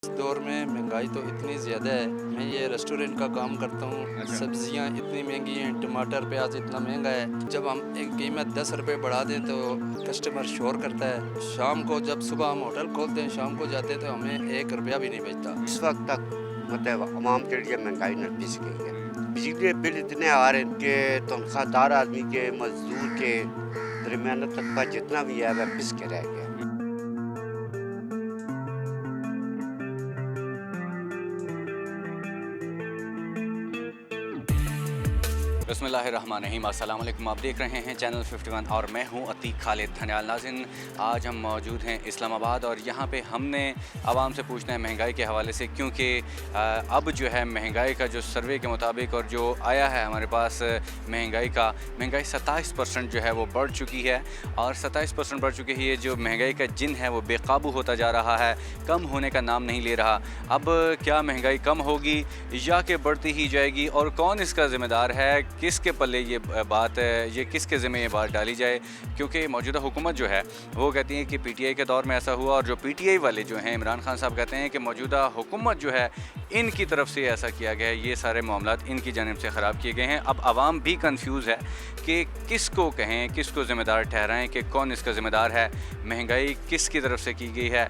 इस दौर में महंगाई तो इतनी ज़्यादा है। मैं ये रेस्टोरेंट का काम करता हूँ। सब्जियाँ इतनी महंगी हैं, टमाटर प्याज इतना महंगा है। जब हम एक कीमत 10 रुपये बढ़ा दें तो कस्टमर शोर करता है। शाम को जब सुबह हम होटल खोलते हैं, शाम को जाते हैं तो हमें 1 रुपया भी नहीं बचता। इस वक्त तक मतलब आवाम के लिए महंगाई न पिस गई है। बिजली बिल इतने आ रहे हैं कि तनख्वाहदार आदमी के, मजदूर के, दरमियाना तबका जितना भी है वह पिस के रह गया। बिस्मिल्लाहिर्रहमानिर्रहीम। अस्सलाम वालेकुम। आप देख रहे हैं चैनल 51 और मैं हूं अतीक खालिद धनियाल। नाज़रीन, आज हम मौजूद हैं इस्लामाबाद और यहां पे हमने आवाम से पूछना है महंगाई के हवाले से, क्योंकि अब जो है महंगाई का जो सर्वे के मुताबिक और जो आया है हमारे पास महंगाई 27% जो है वो बढ़ चुकी है और 27% बढ़ चुकी है। ये जो महंगाई का जिन है वो बेकाबू होता जा रहा है, कम होने का नाम नहीं ले रहा। अब क्या महंगाई कम होगी या कि बढ़ती ही जाएगी, और कौन इसका ज़िम्मेदार है, किसके पल्ले ये बात है, ये किसके ज़िम्मे ये बात डाली जाए? क्योंकि मौजूदा हुकूमत जो है वो कहती है कि पीटीआई के दौर में ऐसा हुआ, और जो पीटीआई वाले जो हैं इमरान खान साहब कहते हैं कि मौजूदा हुकूमत जो है इनकी तरफ से ऐसा किया गया है, ये सारे मामलात इनकी जानिब से ख़राब किए गए हैं। अब आवाम भी कंफ्यूज है कि किसको कहें, किसको ज़िम्मेदार ठहराएं, कि कौन इसका ज़िम्मेदार है, महंगाई किसकी तरफ से की गई है,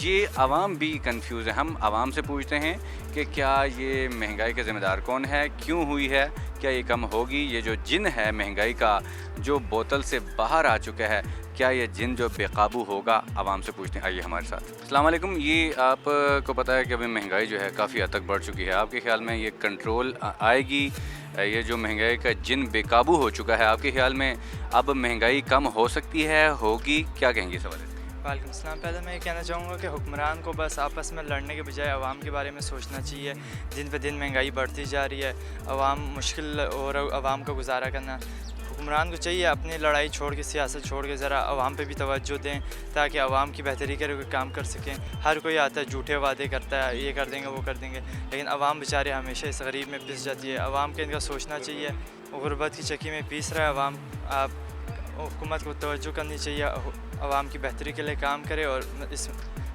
ये आवाम भी कंफ्यूज है। हम आवाम से पूछते हैं कि क्या ये महंगाई के ज़िम्मेदार कौन है, क्यों हुई है, क्या ये कम होगी? ये जो जिन है महंगाई का, जो बोतल से बाहर आ चुका है, क्या ये जिन जो बेकाबू होगा? आवाम से पूछते हैं, आइए हमारे साथ। अस्सलाम वालेकुम। ये आपको पता है कि अभी महंगाई जो है काफ़ी हद तक बढ़ चुकी है। आपके ख्याल में ये कंट्रोल आएगी? ये जो महंगाई का जिन बेकाबू हो चुका है, आपके ख्याल में अब महंगाई कम हो सकती है, होगी? क्या कहेंगे इस हवाले से? वालेकुम अस्सलाम। पहले मैं ये कहना चाहूँगा कि हुक्मरान को बस आपस में लड़ने के बजाय आवाम के बारे में सोचना चाहिए। दिन पे दिन महंगाई बढ़ती जा रही है, आवाम मुश्किल और आवाम का गुजारा करना। हुक्मरान को चाहिए अपनी लड़ाई छोड़ के, सियासत छोड़ के ज़रा आवाम पे भी तवज्जो दें, ताकि आवाम की बेहतरी के लिए काम कर सकें। हर कोई आता है झूठे वादे करता है, ये कर देंगे वो कर देंगे, लेकिन आवाम बेचारे हमेशा इस गरीब में पिस जाती है। आवाम के इनका सोचना चाहिए। गुरबत की चक्की में पीस रहा है आवाम। आप हुकूमत को तवज्जो करनी चाहिए, आवाम की बेहतरी के लिए काम करे और इस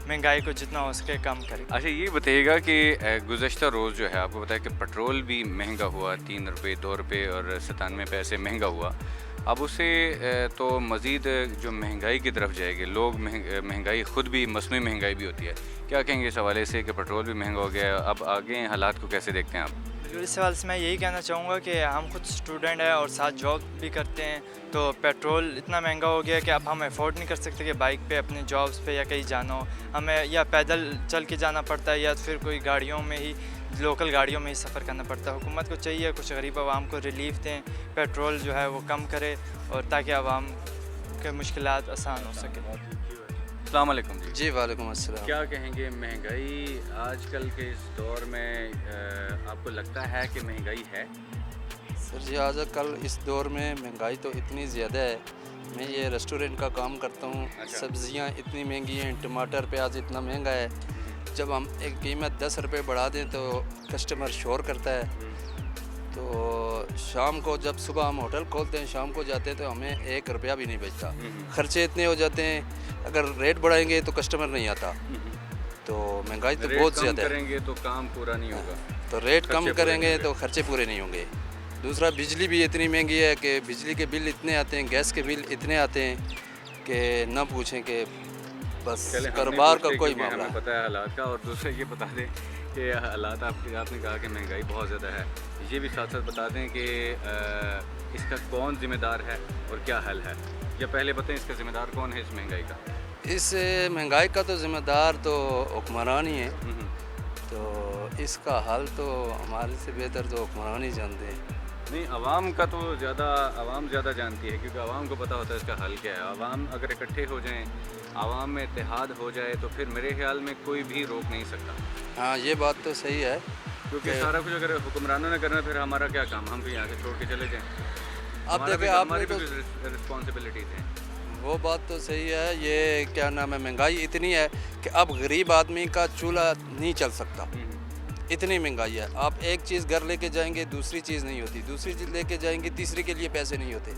महंगाई को जितना हो सके कम करे। अच्छा, ये बताइएगा कि गुज़श्ता रोज़ जो है आपको पता है कि पेट्रोल भी महंगा हुआ, 3 रुपये 2 रुपये और 97 पैसे महंगा हुआ। अब उससे तो मज़ीद जो महंगाई की तरफ जाएगी, लोग महंगाई ख़ुद भी मसनूई महंगाई भी होती है। क्या कहेंगे इस हवाले से कि पेट्रोल भी महंगा हो गया है? अब आगे हालात को कैसे देखते हैं आप? इस सवाल से मैं यही कहना चाहूँगा कि हम खुद स्टूडेंट हैं और साथ जॉब भी करते हैं, तो पेट्रोल इतना महंगा हो गया कि अब हम अफोर्ड नहीं कर सकते कि बाइक पे अपने जॉब्स पे या कहीं जाना हो। हमें या पैदल चल के जाना पड़ता है या फिर कोई गाड़ियों में ही, लोकल गाड़ियों में ही सफ़र करना पड़ता है। हुकूमत को चाहिए कुछ गरीब आवाम को रिलीफ दें, पेट्रोल जो है वो कम करे, और ताकि आवाम के मुश्किलात आसान हो सके। अस्सलाम वालेकुम जी। जी वालेकुम अस्सलाम। क्या कहेंगे महंगाई आजकल के इस दौर में, आपको लगता है कि महंगाई है? सर जी, आजकल इस दौर में महंगाई तो इतनी ज़्यादा है। मैं ये रेस्टोरेंट का काम करता हूँ। अच्छा। सब्जियाँ इतनी महंगी हैं, टमाटर प्याज इतना महंगा है। जब हम एक कीमत 10 रुपये बढ़ा दें तो कस्टमर शोर करता है। तो शाम को जब सुबह हम होटल खोलते हैं, शाम को जाते हैं तो हमें 1 रुपया भी नहीं बचता। खर्चे इतने हो जाते हैं, अगर रेट बढ़ाएंगे तो कस्टमर नहीं आता। तो महंगाई तो बहुत ज़्यादा है। करेंगे तो काम पूरा नहीं होगा, तो रेट खर्चे कम पूरे करेंगे नहीं तो खर्चे पूरे नहीं होंगे। दूसरा, बिजली भी इतनी महंगी है कि बिजली के बिल इतने आते हैं, गैस के बिल इतने आते हैं कि न पूछें कि बस चलें, हमने कारोबार का पूछते कोई क्योंकि मामला हमें है। पता है हालात का, और दूसरा ये बता दें कि हालात आपने कहा कि महंगाई बहुत ज़्यादा है, ये भी साथ साथ बता दें कि इसका कौन ज़िम्मेदार है और क्या हल है, या पहले बताएं इसका ज़िम्मेदार कौन है इस महंगाई का? इस महंगाई का तो ज़िम्मेदार तो हुक्मरान ही है। तो इसका हल तो हमारे से बेहतर तो हुक्मरान ही जानते हैं। नहीं, आवाम का तो आवाम ज़्यादा जानती है, क्योंकि आवाम को पता होता है इसका हल क्या है। आवाम अगर इकट्ठे हो जाएं, आवाम में इत्तेहाद हो जाए, तो फिर मेरे ख्याल में कोई भी रोक नहीं सकता। हाँ, ये बात तो सही है। क्योंकि सारा कुछ अगर हुक्मरानों ने करना, फिर हमारा क्या काम? हम भी यहाँ से छोड़ के चले जाएं। अब देखिए, आपने तो रिस्पॉन्सिबिलिटीज़ हैं। वो बात तो सही है। ये क्या नाम है, महंगाई इतनी है कि अब गरीब आदमी का चूल्हा नहीं चल सकता, इतनी महंगाई है। आप एक चीज़ घर लेके जाएंगे, दूसरी चीज़ नहीं होती, दूसरी चीज़ लेके जाएंगे, तीसरी के लिए पैसे नहीं होते,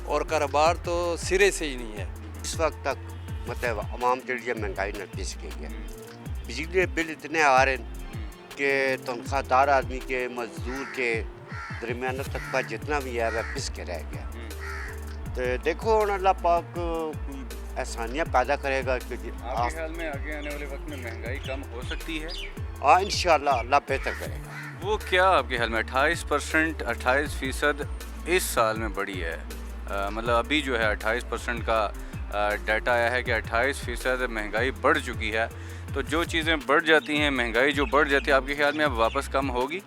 और कारोबार तो सिरे से ही नहीं है। इस वक्त तक मतलब आवाम के लिए महंगाई न पिस गई है। बिजली के बिल इतने आ रहे हैं कि तनख्वाहदार आदमी के, मजदूर के, दरमियाना तबका जितना भी है वह पिस के रह गया। तो देखो हुण अल्लाह पाक कोई आसानियाँ पैदा करेगा कि आपके ख्याल में आगे आने वाले वक्त में महंगाई कम हो सकती है? हाँ इंशाअल्लाह अल्लाह बेहतर करेगा। वो क्या आपके ख्याल में 28%, 28% इस साल में बढ़ी है? मतलब अभी जो है 28% का डाटा आया है कि 28% महंगाई बढ़ चुकी है। तो जो चीज़ें बढ़ जाती हैं, महंगाई जो बढ़ जाती है, आपके ख्याल में अब वापस कम होगी?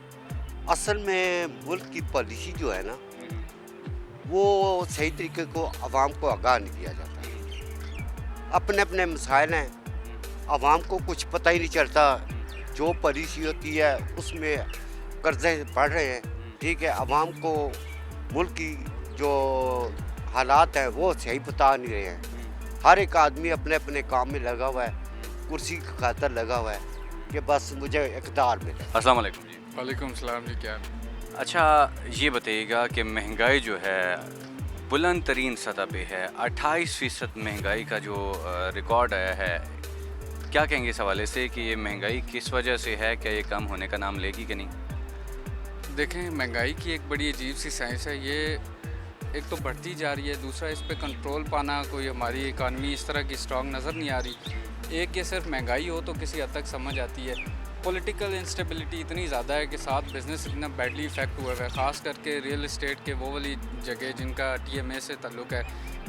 असल में मुल्क की पॉलिसी जो है ना वो सही तरीके को आवाम को आगाह नहीं किया जाता। अपने अपने मसाइल हैं, आवाम को कुछ पता ही नहीं चलता। जो पॉलिसी होती है उसमें कर्जे बढ़ रहे हैं, ठीक है, आवाम को मुल्क की जो हालात हैं वो सही बता नहीं रहे हैं। हर एक आदमी अपने अपने काम में लगा हुआ है, कुर्सी की खातर लगा हुआ है कि बस मुझे इक़्तिदार मिले। अस्सलाम वालेकुम जी। वालेकुम सलाम जी, क्या अच्छा ये बताइएगा कि महंगाई जो है बुलंद तरीन सतह पे है, 28% महंगाई का जो रिकॉर्ड आया है, क्या कहेंगे इस हवाले से कि ये महंगाई किस वजह से है? क्या ये कम होने का नाम लेगी कि नहीं? देखें, महंगाई की एक बड़ी अजीब सी साइंस है। ये एक तो बढ़ती जा रही है, दूसरा इस पे कंट्रोल पाना, कोई हमारी इकानमी इस तरह की स्ट्रॉन्ग नज़र नहीं आ रही। एक ये सिर्फ महंगाई हो तो किसी हद तक समझ आती है, पॉलिटिकल इंस्टेबिलिटी इतनी ज़्यादा है कि साथ बिज़नेस इतना बैडली इफेक्ट हुआ है, ख़ास करके रियल इस्टेट के वो वाली जगह जिनका TMA से ताल्लुक़ है,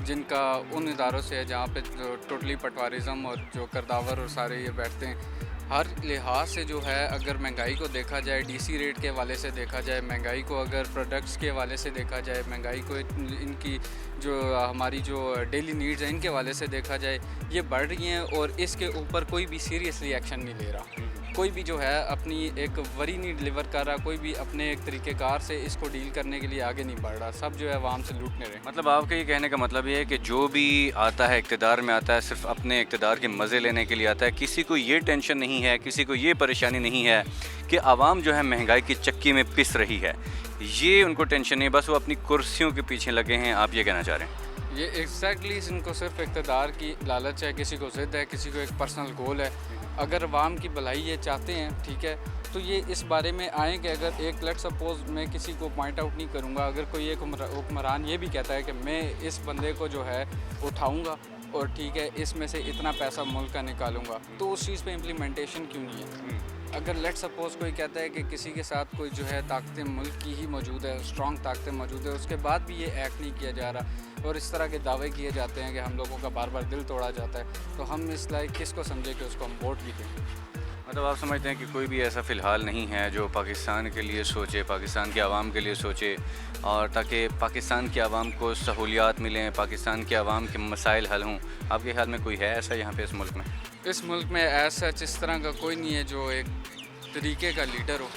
जिनका उन इदारों से है जहाँ पे टोटली पटवारिज़म और जो करदावर और सारे ये बैठते हैं। हर लिहाज से जो है, अगर महंगाई को देखा जाए, DC रेट के हवाले से देखा जाए, महंगाई को अगर प्रोडक्ट्स के हवाले से देखा जाए, महंगाई को इनकी जो हमारी जो डेली नीड्स हैं इनके हवाले से देखा जाए, ये बढ़ रही हैं और इसके ऊपर कोई भी सीरियसली एक्शन नहीं ले रहा। कोई भी जो है अपनी एक वरी नहीं डिलीवर कर रहा, कोई भी अपने एक तरीक़ेकार से इसको डील करने के लिए आगे नहीं बढ़ रहा, सब जो है आवाम से लूटने रहे। मतलब आपका ये कहने का मतलब ये है कि जो भी आता है इक़्तिदार में आता है सिर्फ अपने इक़्तिदार के मज़े लेने के लिए आता है, किसी को ये टेंशन नहीं है, किसी को ये परेशानी नहीं है कि आवाम जो है महंगाई की चक्की में पिस रही है, ये उनको टेंशन नहीं, बस वो अपनी कुर्सियों के पीछे लगे हैं। आप ये कहना चाह रहे हैं? ये एग्जैक्टली इनको सिर्फ इक़्तिदार की लालच है, किसी को ज़िद है, किसी को एक पर्सनल गोल है। अगर अवाम की भलाई ये चाहते हैं, ठीक है, तो ये इस बारे में आएँ कि अगर एक लेट सपोज़ मैं किसी को पॉइंट आउट नहीं करूँगा, अगर कोई एक हुक्मरान ये भी कहता है कि मैं इस बंदे को जो है उठाऊँगा और ठीक है इसमें से इतना पैसा मुल्क का निकालूंगा, तो उस चीज़ पे इम्प्लीमेंटेशन क्यों नहीं है? अगर लेट सपोज़ कोई कहता है कि किसी के साथ कोई जो है ताकतें मुल्क की ही मौजूद है, स्ट्रॉन्ग ताकतें मौजूद है, उसके बाद भी ये एक्ट नहीं किया जा रहा और इस तरह के दावे किए जाते हैं कि हम लोगों का बार बार दिल तोड़ा जाता है, तो हम इस लायक किसको समझे कि उसको हम वोट भी दें? मतलब आप समझते हैं कि कोई भी ऐसा फ़िलहाल नहीं है जो पाकिस्तान के लिए सोचे, पाकिस्तान के आवाम के लिए सोचे, और ताकि पाकिस्तान के आवाम को सहूलियात मिलें, पाकिस्तान के आवाम के मसाइल हल हों। आपके ख्याल में कोई है ऐसा यहाँ पे इस मुल्क में? इस मुल्क में ऐसा इस तरह का कोई नहीं है जो एक तरीके का लीडर हो।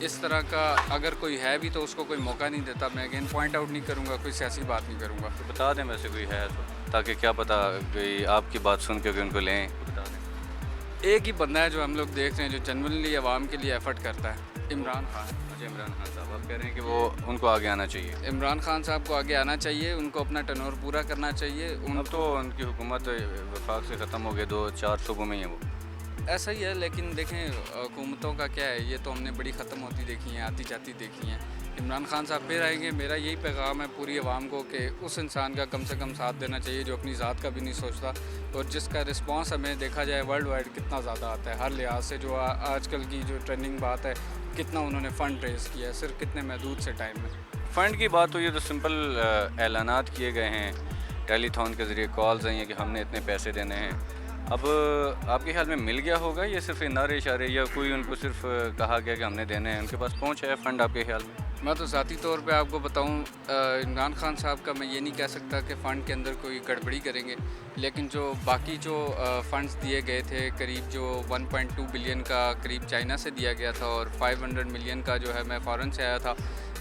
इस तरह का अगर कोई है भी तो उसको कोई मौका नहीं देता। मैं अगेन पॉइंट आउट नहीं करूँगा, कोई सियासी बात नहीं करूँगा। तो बता दें वैसे कोई है तो, ताकि क्या पता कि आपकी बात सुन के उनको लें। बता दें। एक ही बंदा है जो हम लोग देख रहे हैं जो जनरली आवाम के लिए एफर्ट करता है, इमरान खान। अच्छा, इमरान खान साहब, आप कह रहे हैं कि वो उनको आगे आना चाहिए? इमरान खान साहब को आगे आना चाहिए, उनको अपना टर्नओवर पूरा करना चाहिए। अब तो उनकी हुकूमत वफाक से ख़त्म हो गई, 2-4 सूबों में ही है वो। ऐसा ही है, लेकिन देखें हुकूमतों का क्या है, ये तो हमने बड़ी ख़त्म होती देखी हैं, आती जाती देखी हैं। इमरान खान साहब फिर आएंगे। मेरा यही पैगाम है पूरी आवाम को कि उस इंसान का कम से कम साथ देना चाहिए जो अपनी ज़ात का भी नहीं सोचता और जिसका रिस्पांस हमें देखा जाए वर्ल्ड वाइड कितना ज़्यादा आता है हर लिहाज से। जो आजकल की जो ट्रेंडिंग बात है, कितना उन्होंने फ़ंड रेज़ किया है सिर्फ कितने महदूद से टाइम में। फ़ंड की बात हुई है तो सिंपल ऐलानात किए गए हैं, टेलीथॉन के ज़रिए कॉल्स आई हैं कि हमने इतने पैसे देने हैं। अब आपके ख्याल में मिल गया होगा ये सिर्फ नारे इशारे, या कोई उनको सिर्फ कहा गया कि हमने देने हैं, उनके पास पहुँच है फ़ंड आपके ख्याल में? मैं तो ज़ाती तौर पे आपको बताऊं, इमरान खान साहब का मैं ये नहीं कह सकता कि फ़ंड के अंदर कोई गड़बड़ी करेंगे, लेकिन जो बाकी जो फ़ंड्स दिए गए थे, करीब जो 1.2 बिलियन का करीब चाइना से दिया गया था और 500 मिलियन का जो है मैं फ़ॉरेन से आया था,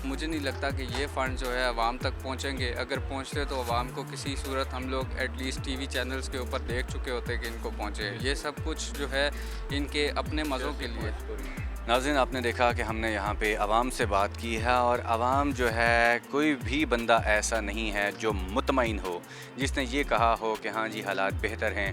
मुझे नहीं लगता कि ये फ़ंड जो है आवाम तक पहुँचेंगे। अगर पहुँचते तो आवाम को किसी सूरत हम लोग एटलीस्ट TV चैनल्स के ऊपर देख चुके होते कि इनको पहुँचे। ये सब कुछ जो है इनके अपने मज़ों के लिए। नाज़रीन, आपने देखा कि हमने यहाँ पे आवाम से बात की है और आवाम जो है, कोई भी बंदा ऐसा नहीं है जो मुतमईन हो, जिसने ये कहा हो कि हाँ जी हालात बेहतर हैं।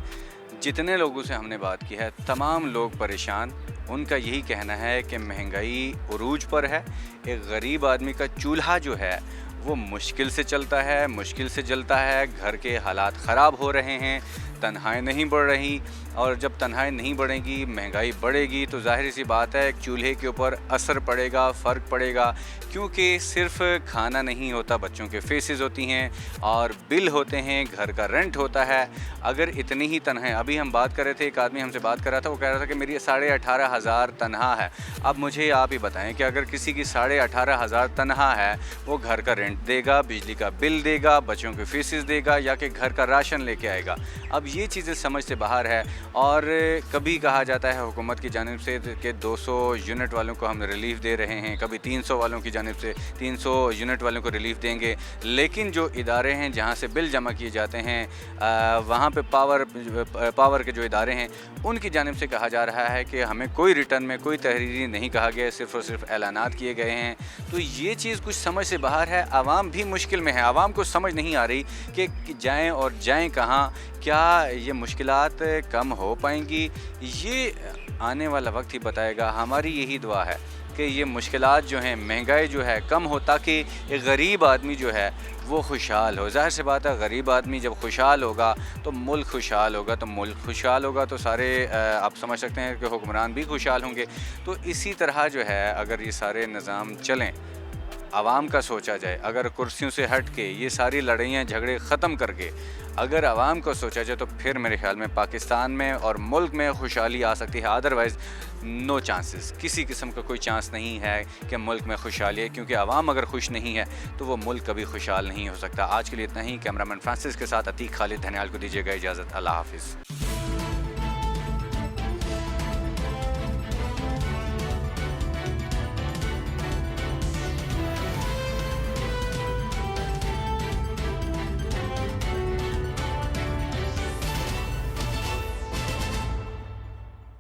जितने लोगों से हमने बात की है तमाम लोग परेशान, उनका यही कहना है कि महंगाई उरूज पर है। एक गरीब आदमी का चूल्हा जो है वो मुश्किल से चलता है, मुश्किल से जलता है, घर के हालात ख़राब हो रहे हैं, तन्हाई नहीं बढ़ रही, और जब तन्हाई नहीं बढ़ेगी महंगाई बढ़ेगी तो ज़ाहिर सी बात है चूल्हे के ऊपर असर पड़ेगा, फ़र्क पड़ेगा, क्योंकि सिर्फ खाना नहीं होता, बच्चों के फेसेस होती हैं और बिल होते हैं, घर का रेंट होता है। अगर इतनी ही तनहा, अभी हम बात कर रहे थे, एक आदमी हमसे बात कर रहा था, वो कह रहा था कि मेरी 18,500 तनहा है। अब मुझे आप ही बताएं कि अगर किसी की 18,500 तनहा है, वो घर का रेंट देगा, बिजली का बिल देगा, बच्चों के फीसेस देगा या कि घर का राशन लेके आएगा। अब ये चीज़ें समझ से बाहर है। और कभी कहा जाता है हुकूमत की जानिब से कि 200 यूनिट वालों को हम रिलीफ़ दे रहे हैं, कभी 300 वालों की जानिब से 300 यूनिट वालों को रिलीफ़ देंगे, लेकिन जो इदारे हैं जहाँ से बिल जमा किए जाते हैं वहाँ पे पावर के जो इदारे हैं उनकी जानिब से कहा जा रहा है कि हमें कोई रिटर्न में कोई तहरीरी नहीं कहा गया, सिर्फ़ और सिर्फ ऐलानात किए गए हैं। तो ये चीज़ कुछ समझ से बाहर है। आवाम भी मुश्किल में है, आवाम को समझ नहीं आ रही कि जाएँ और जाएँ कहाँ, क्या ये मुश्किलात कम हो पाएंगी, ये आने वाला वक्त ही बताएगा। हमारी यही दुआ है कि ये मुश्किलात जो हैं, महंगाई जो है कम हो, ताकि एक गरीब आदमी जो है वो खुशहाल हो। ज़ाहिर सी बात है गरीब आदमी जब खुशहाल होगा तो मुल्क खुशहाल होगा, तो मुल्क खुशहाल होगा तो सारे आप समझ सकते हैं कि हुक्मरान भी खुशहाल होंगे। तो इसी तरह जो है अगर ये सारे निज़ाम चलें, आवाम का सोचा जाए, अगर कुर्सियों से हट के ये सारी लड़ाइयाँ झगड़े ख़त्म करके अगर आवाम को सोचा जाए तो फिर मेरे ख्याल में पाकिस्तान में और मुल्क में खुशहाली आ सकती है। अदरवाइज़ नो चांसेस, किसी किस्म का कोई चांस नहीं है कि मुल्क में खुशहाली है, क्योंकि आवाम अगर खुश नहीं है तो वो मुल्क कभी खुशहाल नहीं हो सकता। आज के लिए इतना ही। कैमरामैन फ्रांसिस के साथ अतीक खालिद धनियाल को दीजिएगा इजाज़त। अल्लाह हाफिज़।